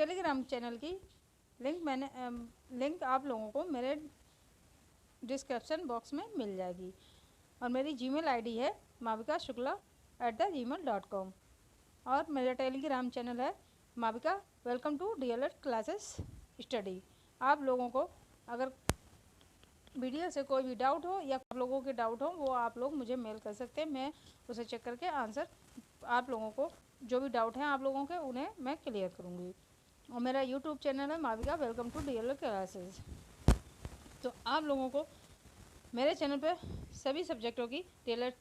Telegram channel की link आप लोगों को मेरे डिस्क्रिप्शन बॉक्स में मिल जाएगी। और मेरी जीमेल आईडी है mavika.shukla@gmail.com और मेरा टेलीग्राम चैनल है Mavika welcome to DLED classes study. आप लोगों को अगर वीडियो से कोई भी डाउट हो या आप लोगों के डाउट हो वो आप लोग मुझे मेल कर सकते हैं, मैं उसे चेक करके आंसर आप लोगों को जो भी डाउट हैं आप लोगों के उन्हें मैं क्लियर करूँगी। और मेरा यूट्यूब चैनल है Mavika welcome to DLED classes. तो आप लोगों को मेरे चैनल पर सभी सब्जेक्टों की DLED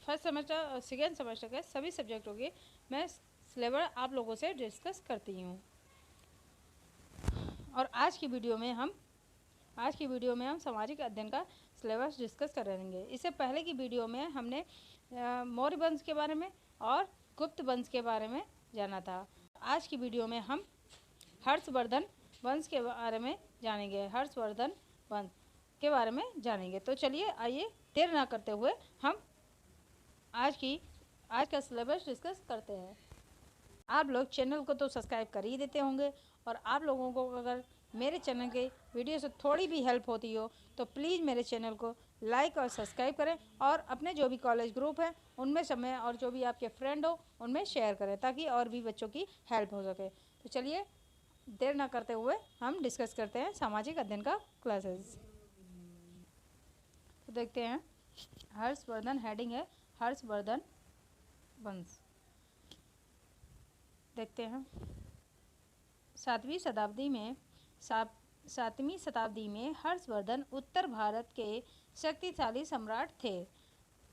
फर्स्ट सेमेस्टर और सेकेंड सेमेस्टर के सभी सब्जेक्टों की मैं सिलेबस आप लोगों से डिस्कस करती हूँ। और आज की वीडियो में हम सामाजिक अध्ययन का सिलेबस डिस्कस करेंगे। इससे पहले की वीडियो में हमने मौर्य वंश के बारे में और गुप्त वंश के बारे में जाना था। आज की वीडियो में हम हर्षवर्धन वंश के बारे में जानेंगे। हर्षवर्धन वंश के बारे में जानेंगे। तो चलिए आइए देर ना करते हुए हम आज का सिलेबस डिस्कस करते हैं। आप लोग चैनल को तो सब्सक्राइब कर ही देते होंगे और आप लोगों को अगर मेरे चैनल के वीडियो से थोड़ी भी हेल्प होती हो तो प्लीज़ मेरे चैनल को लाइक और सब्सक्राइब करें और अपने जो भी कॉलेज ग्रुप हैं उनमें समय और जो भी आपके फ्रेंड हो उनमें शेयर करें ताकि और भी बच्चों की हेल्प हो सके। तो चलिए देर ना करते हुए हम डिस्कस करते हैं सामाजिक अध्ययन का क्लासेस। तो देखते हैं हर्षवर्धन हेडिंग है हर्षवर्धन वंश। देखते हैं सातवीं शताब्दी में हर्षवर्धन उत्तर भारत के शक्तिशाली सम्राट थे।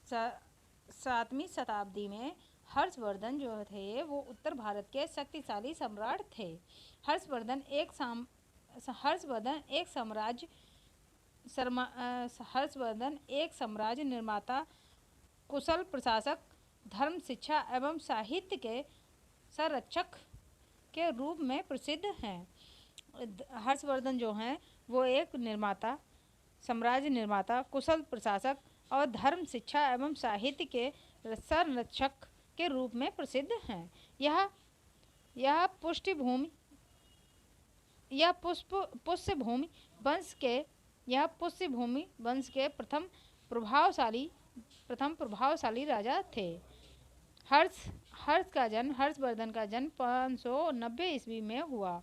सातवीं शताब्दी में हर्षवर्धन जो थे वो उत्तर भारत के शक्तिशाली सम्राट थे। हर्षवर्धन एक साम्राज्य निर्माता, कुशल प्रशासक, धर्म, शिक्षा एवं साहित्य के संरक्षक के रूप में प्रसिद्ध हैं। हर्षवर्धन जो हैं वो एक निर्माता, साम्राज्य निर्माता, कुशल प्रशासक और धर्म, शिक्षा एवं साहित्य के संरक्षक के रूप में प्रसिद्ध हैं। यह पुष्यभूमि वंश के प्रथम प्रभावशाली राजा थे। हर्षवर्धन का जन्म 590 ईस्वी में हुआ।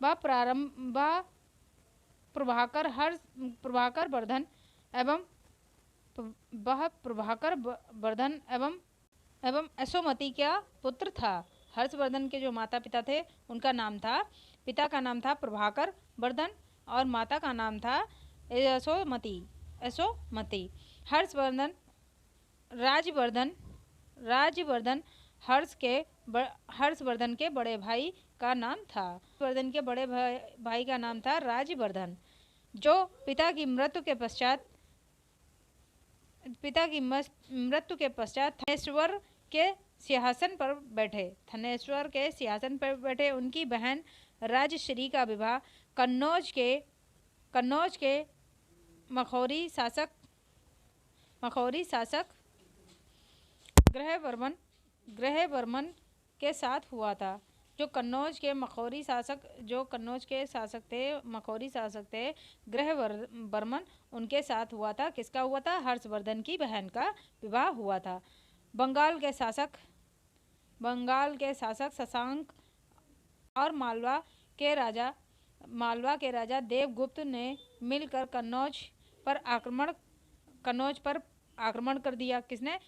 वह प्रभाकर वर्धन एवं यशोमती का पुत्र था। हर्षवर्धन के जो माता पिता थे उनका नाम था, पिता का नाम था प्रभाकर वर्धन और माता का नाम था यशोमती। राजवर्धन हर्षवर्धन के बड़े भाई का नाम था। हर्षवर्धन के बड़े भाई का नाम था राजवर्धन, जो पिता की मृत्यु के पश्चात थनेश्वर के सिंहासन पर बैठे। उनकी बहन राजश्री का विवाह कन्नौज के मखौरी शासक ग्रहवर्मन के साथ हुआ था। जो कन्नौज के मखौरी शासक थे ग्रहवर्मन, उनके साथ हुआ था। किसका हुआ था? हर्षवर्धन की बहन का विवाह हुआ था। बंगाल के शासक शशांक और मालवा के राजा देवगुप्त ने मिलकर कन्नौज पर आक्रमण कर दिया। किसने?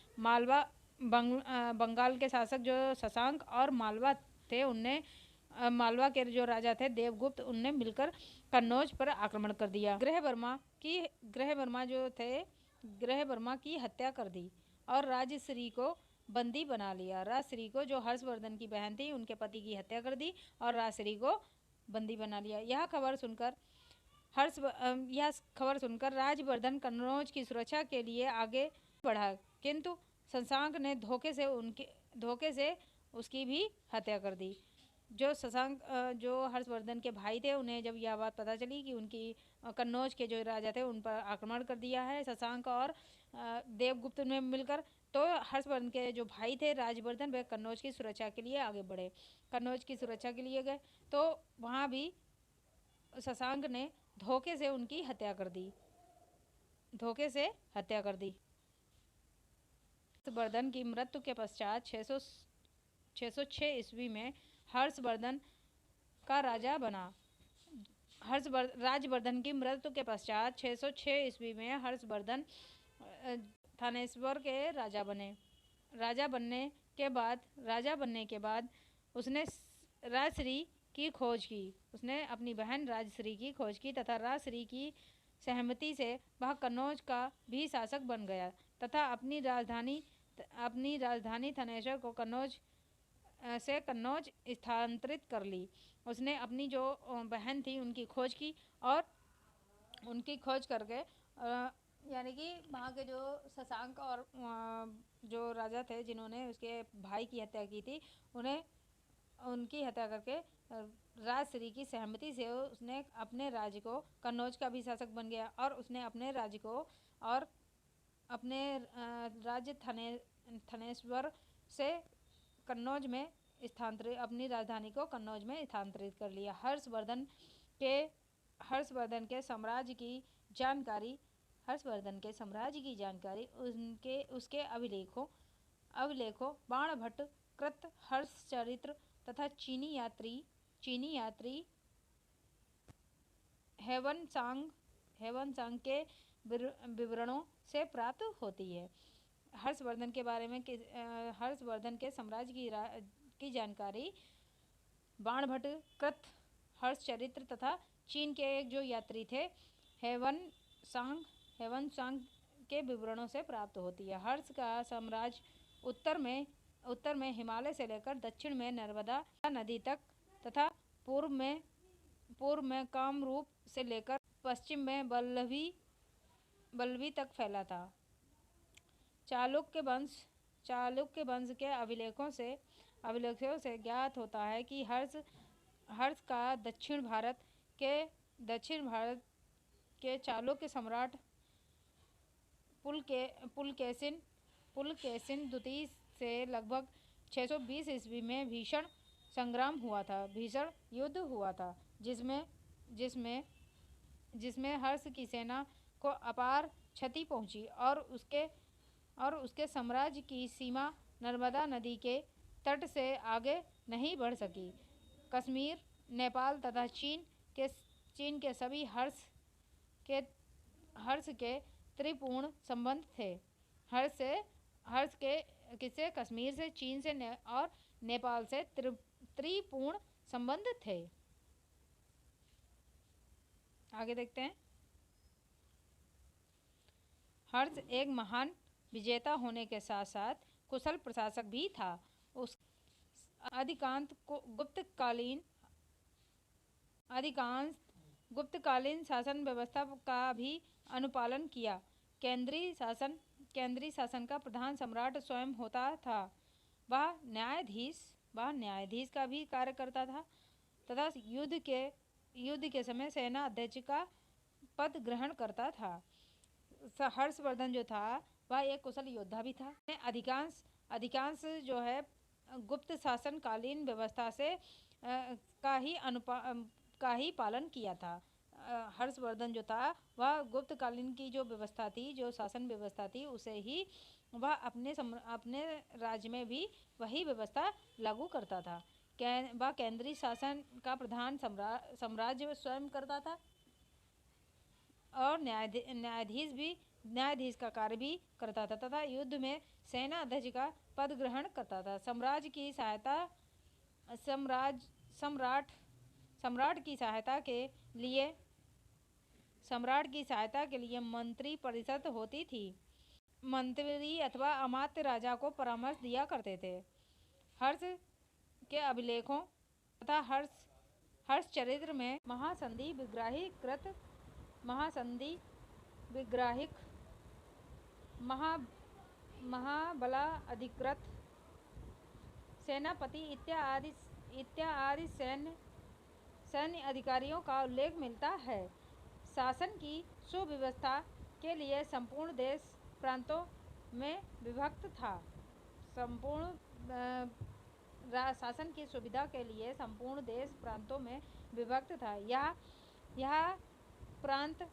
बंगाल के शासक जो शशांक और मालवा थे, उनने मालवा के जो राजा थे देवगुप्त, उनने मिलकर कन्नौज पर आक्रमण कर दिया। ग्रहवर्मा की हत्या कर दी और राजश्री को बंदी बना लिया। राजश्री को, जो हर्षवर्धन की बहन थी, उनके पति की हत्या कर दी और राजश्री को बंदी बना लिया। यह खबर सुनकर राजवर्धन कन्नौज की सुरक्षा के लिए आगे बढ़ा, किंतु शशांक ने धोखे से उसकी भी हत्या कर दी। जो हर्षवर्धन के भाई थे, उन्हें जब यह बात पता चली कि उनकी कन्नौज के जो राजा थे उन पर आक्रमण कर दिया है शशांक और देवगुप्त ने मिलकर, तो हर्षवर्धन के जो भाई थे राजवर्धन, वे कन्नौज की सुरक्षा के लिए आगे बढ़े, कन्नौज की सुरक्षा के लिए गए। तो वहाँ भी शशांक ने धोखे से उनकी हत्या कर दी, धोखे से हत्या कर दी। हर्षवर्धन की मृत्यु के पश्चात 606 ईस्वी में हर्षवर्धन का राजा बना। राजवर्धन की मृत्यु के पश्चात 606 ईस्वी में हर्षवर्धन थानेश्वर के राजा बने। राजा बनने के बाद उसने राजश्री की खोज की। उसने अपनी बहन राजश्री की खोज की तथा राजश्री की सहमति से वह कन्नौज का भी शासक बन गया तथा अपनी राजधानी थानेश्वर को कन्नौज से कन्नौज स्थानांतरित कर ली। उसने अपनी जो बहन थी उनकी खोज की और उनकी खोज करके यानी कि वहाँ के जो शशांक और जो राजा थे जिन्होंने उसके भाई की हत्या की थी, उन्हें उनकी हत्या करके राजश्री की सहमति से उसने अपने राज्य को कन्नौज का भी शासक बन गया और उसने अपने राज्य को और अपने राज्य थानेश्वर से कन्नौज में स्थानांतरित, अपनी राजधानी को कन्नौज में स्थानांतरित कर लिया। हर्षवर्धन के साम्राज्य की जानकारी उसके अभिलेखों बाणभट्ट कृत हर्षचरित्र तथा चीनी यात्री हेवनसांग के विवरणों से प्राप्त होती है। हर्षवर्धन के बारे में हर्षवर्धन के साम्राज्य की जानकारी बाणभट्ट कृत हर्षचरित्र तथा चीन के एक जो यात्री थे हेवनसांग के विवरणों से प्राप्त होती है। हर्ष का साम्राज्य उत्तर में हिमालय से लेकर दक्षिण में नर्मदा नदी तक तथा पूर्व में कामरूप से लेकर पश्चिम में बल्लवी तक फैला था। चालुक्य वंश के अभिलेखों से ज्ञात होता है कि हर्ष का दक्षिण भारत के चालुक्य सम्राट पुलकेशिन द्वितीय से लगभग 620 ईस्वी में भीषण युद्ध हुआ था जिसमें हर्ष की सेना को अपार क्षति पहुंची और उसके साम्राज्य की सीमा नर्मदा नदी के तट से आगे नहीं बढ़ सकी। कश्मीर, नेपाल तथा चीन के सभी हर्ष के त्रिपूर्ण संबंध थे। हर्ष के कश्मीर से, चीन से और नेपाल से त्रिपूर्ण संबंध थे। आगे देखते हैं। हर्ष एक महान विजेता होने के साथ साथ कुशल प्रशासक भी था। उस अधिकांश गुप्तकालीन शासन व्यवस्था का भी अनुपालन किया। केंद्रीय शासन का प्रधान सम्राट स्वयं होता था। वह न्यायाधीश का भी कार्य करता था तथा युद्ध के समय सेना अध्यक्ष का पद ग्रहण करता था। हर्षवर्धन जो था वह एक कुशल योद्धा भी था। अधिकांश जो है गुप्त शासन कालीन व्यवस्था से का ही पालन किया था। हर्षवर्धन जो था वह गुप्तकालीन की जो व्यवस्था थी, जो शासन व्यवस्था थी, उसे ही वह अपने राज्य में भी वही व्यवस्था लागू करता था। वह केंद्रीय शासन का प्रधान साम्राज्य स्वयं करता था और न्यायाधीश का कार्य भी करता था तथा युद्ध में सेना अध्यक्ष का पद ग्रहण करता था। सम्राट की सहायता के लिए मंत्री परिषद होती थी। मंत्री अथवा अमात्य राजा को परामर्श दिया करते थे। हर्ष के अभिलेखों तथा हर्ष चरित्र में महासंधि विग्राहिक महाबला अधिकृत सेनापति इत्यादि सैन्य अधिकारियों का उल्लेख मिलता है। शासन की सुव्यवस्था के लिए संपूर्ण देश प्रांतों में विभक्त था। संपूर्ण शासन की सुविधा के लिए संपूर्ण देश प्रांतों में विभक्त था। यह प्रांत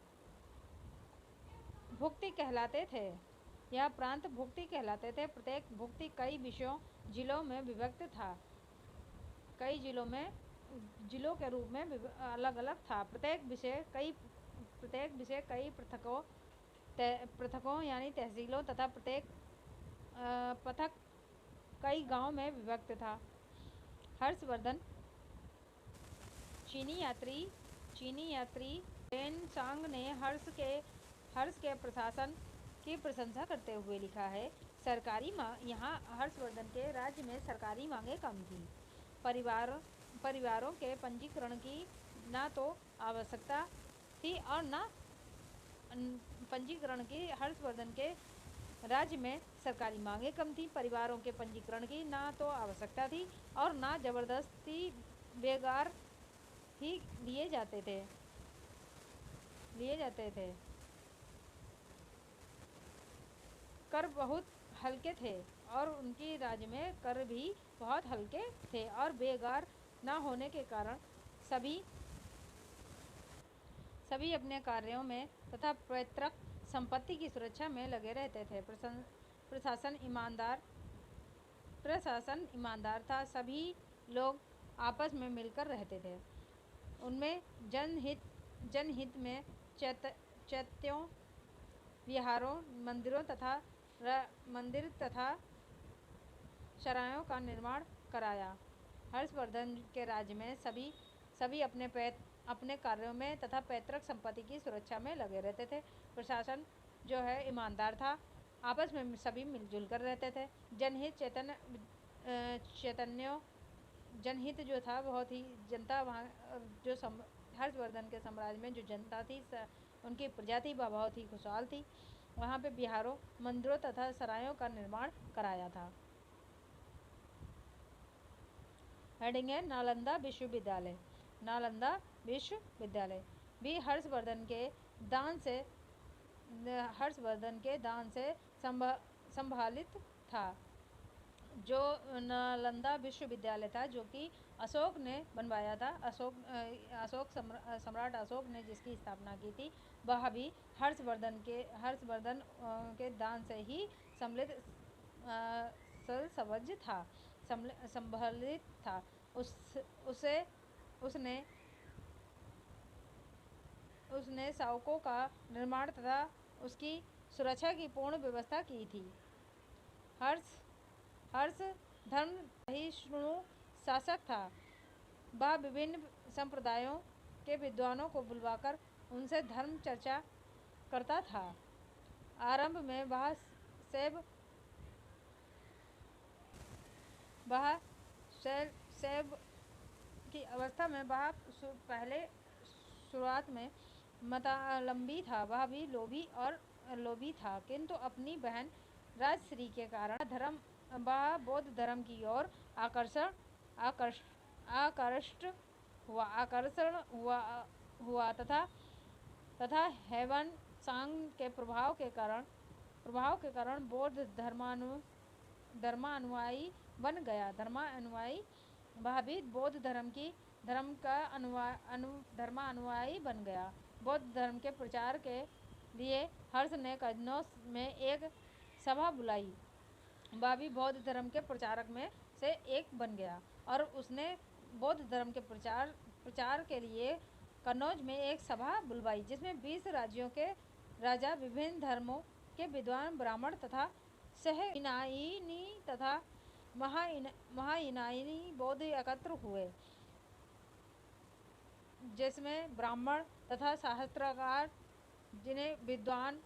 भुक्ति कहलाते थे। यह प्रांत भुक्ति कहलाते थे। प्रत्येक भुक्ति कई जिलों में विभक्त था। कई जिलों के रूप में अलग अलग था। प्रत्येक विषय कई पृथकों यानी तहसीलों तथा प्रत्येक पथक कई गांव में विभक्त था। हर्षवर्धन चीनी यात्री वेनसांग ने हर्ष के प्रशासन की प्रशंसा करते हुए लिखा है, यहाँ हर्षवर्धन के राज्य में सरकारी मांगें कम थी। परिवारों के पंजीकरण की ना तो आवश्यकता थी और ना पंजीकरण की। हर्षवर्धन के राज्य में सरकारी मांगें कम थी, परिवारों के पंजीकरण की ना तो आवश्यकता थी और ना जबरदस्ती बेगार ही लिए जाते थे। कर बहुत हल्के थे और उनकी राज्य में कर भी बहुत हल्के थे और बेगार न होने के कारण सभी अपने कार्यों में तथा पैतृक संपत्ति की सुरक्षा में लगे रहते थे। प्रशासन ईमानदार था। सभी लोग आपस में मिलकर रहते थे। उनमें जनहित में चैत्यों, विहारों, मंदिर तथा सरायों का निर्माण कराया। हर्षवर्धन के राज्य में सभी अपने कार्यों में तथा पैतृक संपत्ति की सुरक्षा में लगे रहते थे। प्रशासन जो है ईमानदार था, आपस में सभी मिलजुल कर रहते थे। जनहित जो था बहुत ही जनता वहाँ जो हर्षवर्धन के साम्राज्य में जो जनता थी उनकी प्रजा थी वह बहुत ही खुशहाल थी। वहाँ पे विहारों, मंदिरों तथा सरायों का निर्माण कराया था। हेडिंग है नालंदा विश्वविद्यालय भी हर्षवर्धन के दान से संभालित था। जो नालंदा विश्वविद्यालय था जो कि अशोक ने बनवाया था। सम्राट अशोक ने जिसकी स्थापना की थी वह भी हर्षवर्धन के दान से ही संभालित था। उसने शावकों का निर्माण तथा उसकी सुरक्षा की पूर्ण व्यवस्था की थी। हर्ष धर्म सहिष्णु शासक था। वह विभिन्न संप्रदायों के विद्वानों को बुलवाकर उनसे धर्म चर्चा करता था। आरंभ में वह शैव की अवस्था में वह पहले शुरुआत में मतावलंबी था। वह भी लोभी था, किंतु अपनी बहन राजश्री के कारण वह बौद्ध धर्म की ओर आकर्षण हुआ तथा हेवन सांग के प्रभाव के कारण बौद्ध धर्मानुयायी बन गया। वह भी बौद्ध धर्मानुयायी बन गया। बौद्ध धर्म के प्रचार के लिए हर्ष ने कनौज में एक सभा बुलाई। वह भी बौद्ध धर्म के प्रचारक में से एक बन गया और उसने बौद्ध धर्म के प्रचार के लिए कनौज में एक सभा बुलवाई जिसमें 20 राज्यों के राजा, विभिन्न धर्मों के विद्वान, ब्राह्मण तथा सह-ईनायनी तथा महाईनायनी बौद्ध एकत्र हुए। जिसमें ब्राह्मण तथा शास्त्रकार, जिन्हें विद्वान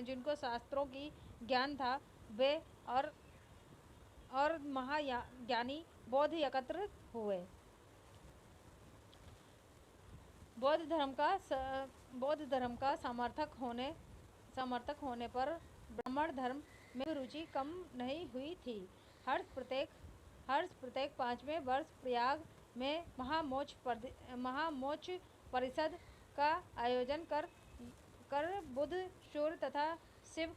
जिनको शास्त्रों की ज्ञान था वे और महाज्ञानी बौद्ध एकत्र हुए। बौद्ध धर्म का समर्थक होने पर ब्राह्मण धर्म में रुचि कम नहीं हुई थी। हर्ष प्रत्येक 5वें वर्ष प्रयाग में महामोक्ष परिषद का आयोजन कर बुध, सूर्य तथा शिव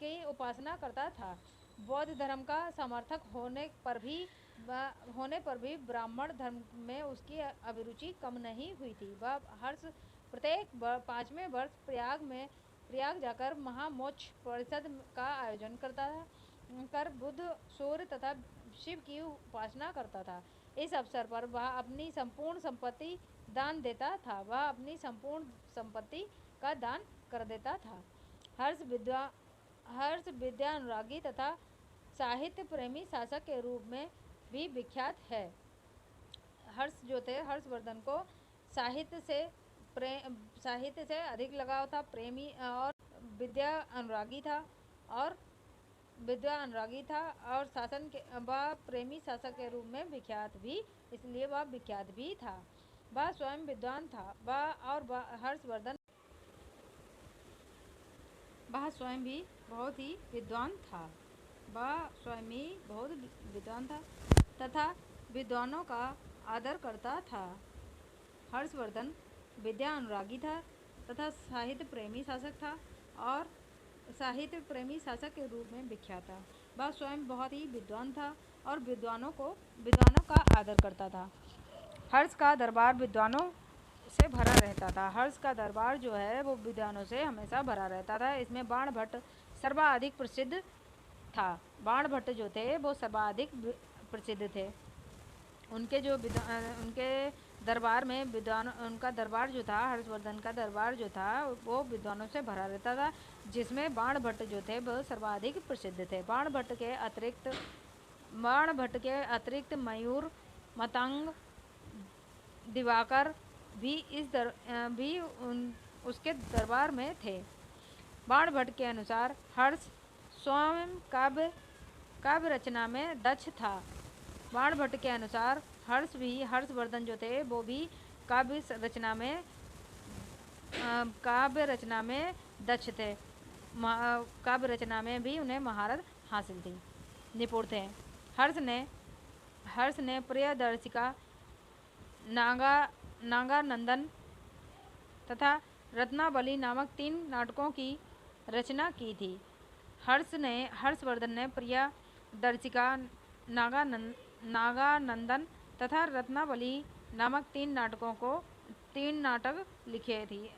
की उपासना करता था। बौद्ध धर्म का समर्थक होने पर भी ब्राह्मण धर्म में उसकी अभिरुचि कम नहीं हुई थी। वह प्रत्येक 5वें वर्ष प्रयाग जाकर महामोक्ष परिषद का आयोजन करता कर बुद्ध, सूर्य तथा शिव की उपासना करता था। इस अवसर पर वह अपनी संपूर्ण संपत्ति दान देता था। वह अपनी संपूर्ण संपत्ति का दान कर देता था। हर्ष विद्या अनुरागी तथा साहित्य प्रेमी शासक के रूप में भी विख्यात है। हर्षवर्धन को साहित्य से अधिक लगाव था, प्रेमी और विद्या अनुरागी था और वह प्रेमी शासक के रूप में विख्यात भी था। वह स्वयं विद्वान था। वह स्वयं भी बहुत ही विद्वान था तथा विद्वानों का आदर करता था। हर्षवर्धन विद्या अनुरागी था तथा साहित्य प्रेमी शासक के रूप में विख्यात था। वह स्वयं बहुत ही विद्वान था और विद्वानों का आदर करता था। हर्ष का दरबार विद्वानों से भरा रहता था। हर्ष का दरबार जो है वो विद्वानों से हमेशा भरा रहता था। इसमें बाणभट्ट सर्वाधिक प्रसिद्ध था। बाणभट्ट जो थे वो सर्वाधिक प्रसिद्ध थे। उनके दरबार में उनका दरबार जो था, हर्षवर्धन का दरबार जो था वो विद्वानों से भरा रहता था, जिसमें बाणभट्ट जो थे वो सर्वाधिक प्रसिद्ध थे। बाणभट्ट के अतिरिक्त मयूर, मतंग, दिवाकर भी उसके दरबार में थे। बाणभट्ट के अनुसार हर्ष स्वयं काव्य रचना में दक्ष था। बाणभट्ट के अनुसार हर्षवर्धन जो थे वो भी काव्य रचना में दक्ष थे। काव्य रचना में भी उन्हें महारत हासिल थी, निपुण थे। हर्ष ने प्रियदर्शिका, नागानंदन तथा रत्नावली नामक 3 नाटकों की रचना की थी। हर्षवर्धन ने प्रियदर्शिका, नागानंदन तथा रत्नावली नामक 3 नाटक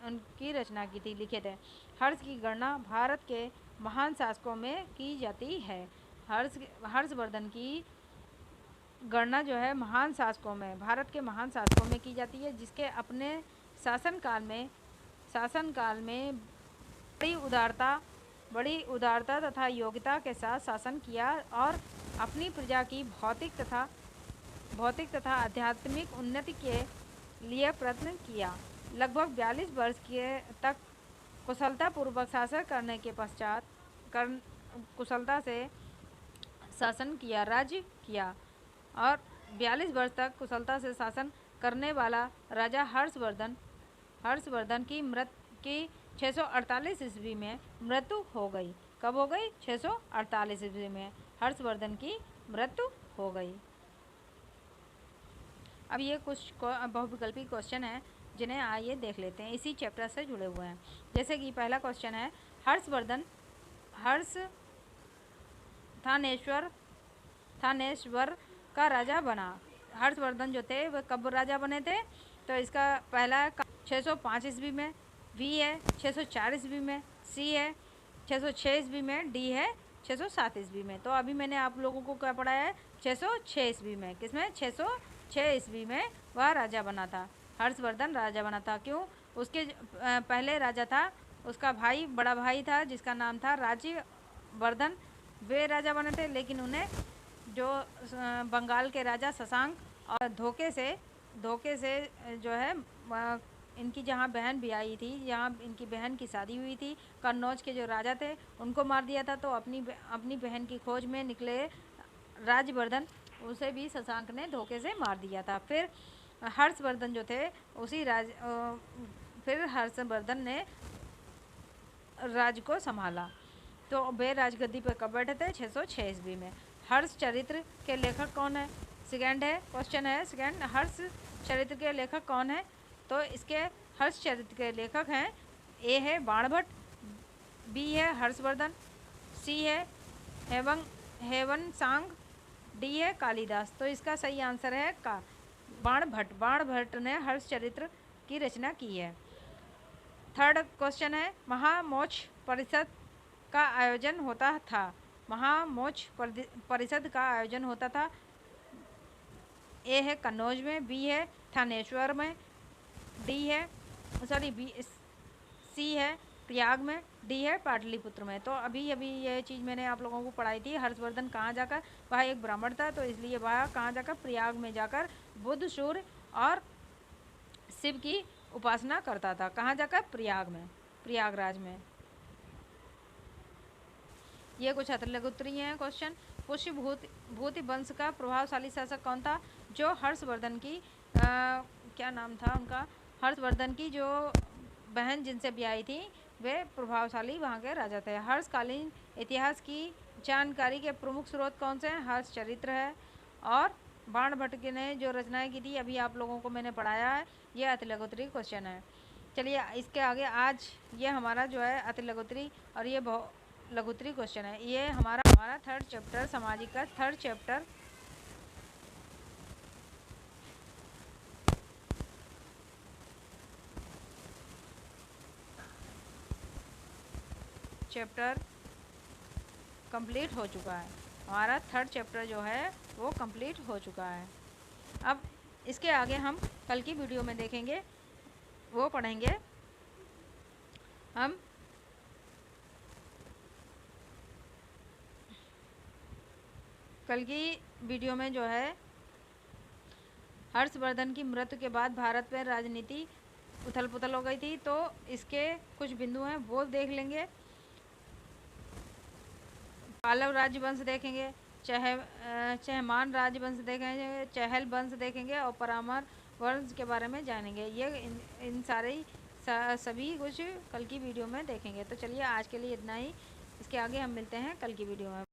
उनकी रचना की थी, लिखे थे। हर्ष की गणना भारत के महान शासकों में की जाती है। हर्षवर्धन की गणना जो है भारत के महान शासकों में की जाती है, जिसके अपने शासनकाल में बड़ी उदारता तथा योग्यता के साथ शासन किया और अपनी प्रजा की भौतिक तथा आध्यात्मिक उन्नति के लिए प्रयत्न किया। लगभग 42 वर्ष तक कुशलतापूर्वक शासन करने के पश्चात कुशलता से शासन किया, राज्य किया और 42 वर्ष तक कुशलता से शासन करने वाला राजा हर्षवर्धन की 648 ईस्वी में मृत्यु हो गई। कब हो गई? 648 ईस्वी में हर्षवर्धन की मृत्यु हो गई। अब ये कुछ बहुविकल्पी क्वेश्चन है जिन्हें आइए देख लेते हैं, इसी चैप्टर से जुड़े हुए हैं। जैसे कि पहला क्वेश्चन है, हर्ष थानेश्वर का राजा बना। हर्षवर्धन जो थे वह कब राजा बने थे? तो इसका पहला 605 ईस्वी में, बी है 604 ईस्वी में, सी है 606 ईस्वी में, डी है 607 ईस्वी में। तो अभी मैंने आप लोगों को क्या पढ़ाया है? 606 ईस्वी में। किसमें? 606 ईस्वी में वह राजा बना था, हर्षवर्धन राजा बना था। क्यों? उसके पहले राजा था, उसका बड़ा भाई था जिसका नाम था राज्यवर्धन। वे राजा बने थे, लेकिन उन्हें जो बंगाल के राजा शशांक और धोखे से जो है इनकी जहाँ बहन भी आई थी, जहाँ इनकी बहन की शादी हुई थी, कन्नौज के जो राजा थे उनको मार दिया था। तो अपनी बहन की खोज में निकले राज्यवर्धन, उसे भी शशांक ने धोखे से मार दिया था। फिर हर्षवर्धन जो थे फिर हर्षवर्धन ने राज्य को संभाला। तो वे राजगद्दी पर कब बैठे थे? 606 ईस्वी में। हर्ष चरित्र के लेखक कौन है? क्वेश्चन है सेकंड, हर्ष चरित्र के लेखक कौन है? तो इसके हर्ष चरित्र के लेखक हैं, ए है बाणभट्ट, बी है हर्षवर्धन, सी है हेवन सांग, डी है कालिदास। तो इसका सही आंसर है का बाण भट्ट ने हर्ष चरित्र की रचना की है। थर्ड क्वेश्चन है महामोक्ष परिषद का आयोजन होता था। महामोक्ष परिषद का आयोजन होता था। ए है कन्नौज में, बी है थानेश्वर में, सी है प्रयाग में, डी है पाटलिपुत्र में। तो अभी ये चीज़ मैंने आप लोगों को पढ़ाई थी। हर्षवर्धन कहाँ जाकर, वह एक ब्राह्मण था, तो इसलिए वह कहाँ जाकर, प्रयाग में जाकर बुद्ध, सूर्य और शिव की उपासना करता था। कहाँ जाकर, प्रयागराज में। ये कुछ अतिलघुत्तरीय हैं क्वेश्चन। पुष्यभूति वंश का प्रभावशाली शासक कौन था? जो हर्षवर्धन की क्या नाम था उनका, हर्षवर्धन की जो बहन जिनसे ब्याही थी, वे प्रभावशाली वहाँ के राजा थे। हर्षकालीन इतिहास की जानकारी के प्रमुख स्रोत कौन से हैं? हर्ष चरित्र है और बाण भट्ट ने जो रचनाएं की थी, अभी आप लोगों को मैंने पढ़ाया है। ये अतिलघुत्तरी क्वेश्चन है। चलिए इसके आगे आज ये हमारा जो है अतिलघुत्तरी और ये लघुत्तरी क्वेश्चन है। ये हमारा थर्ड चैप्टर, सामाजिक का थर्ड चैप्टर कंप्लीट हो चुका है। हमारा थर्ड चैप्टर जो है वो कंप्लीट हो चुका है। अब इसके आगे हम कल की वीडियो में देखेंगे, वो पढ़ेंगे हम कल की वीडियो में जो है हर्षवर्धन की मृत्यु के बाद भारत में राजनीति उथल पुथल हो गई थी, तो इसके कुछ बिंदु हैं वो देख लेंगे। पालव राजवंश देखेंगे, चहमान राजवंश देखेंगे, चहल वंश देखेंगे और परमार वंश के बारे में जानेंगे। ये इन सारे सभी कुछ कल की वीडियो में देखेंगे। तो चलिए आज के लिए इतना ही। इसके आगे हम मिलते हैं कल की वीडियो में।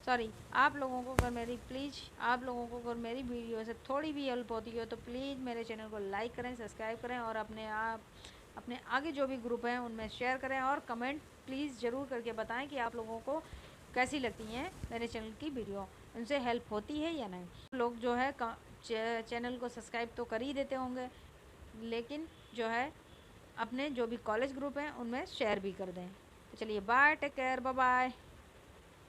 आप लोगों को अगर मेरी वीडियो से थोड़ी भी हेल्प होती हो तो प्लीज़ मेरे चैनल को लाइक करें, सब्सक्राइब करें और अपने आगे जो भी ग्रुप हैं उनमें शेयर करें और कमेंट प्लीज़ ज़रूर करके बताएं कि आप लोगों को कैसी लगती हैं मेरे चैनल की वीडियो, उनसे हेल्प होती है या नहीं। लोग जो है चैनल को सब्सक्राइब तो कर ही देते होंगे, लेकिन जो है अपने जो भी कॉलेज ग्रुप हैं उनमें शेयर भी कर दें। तो चलिए bye, take care, bye bye.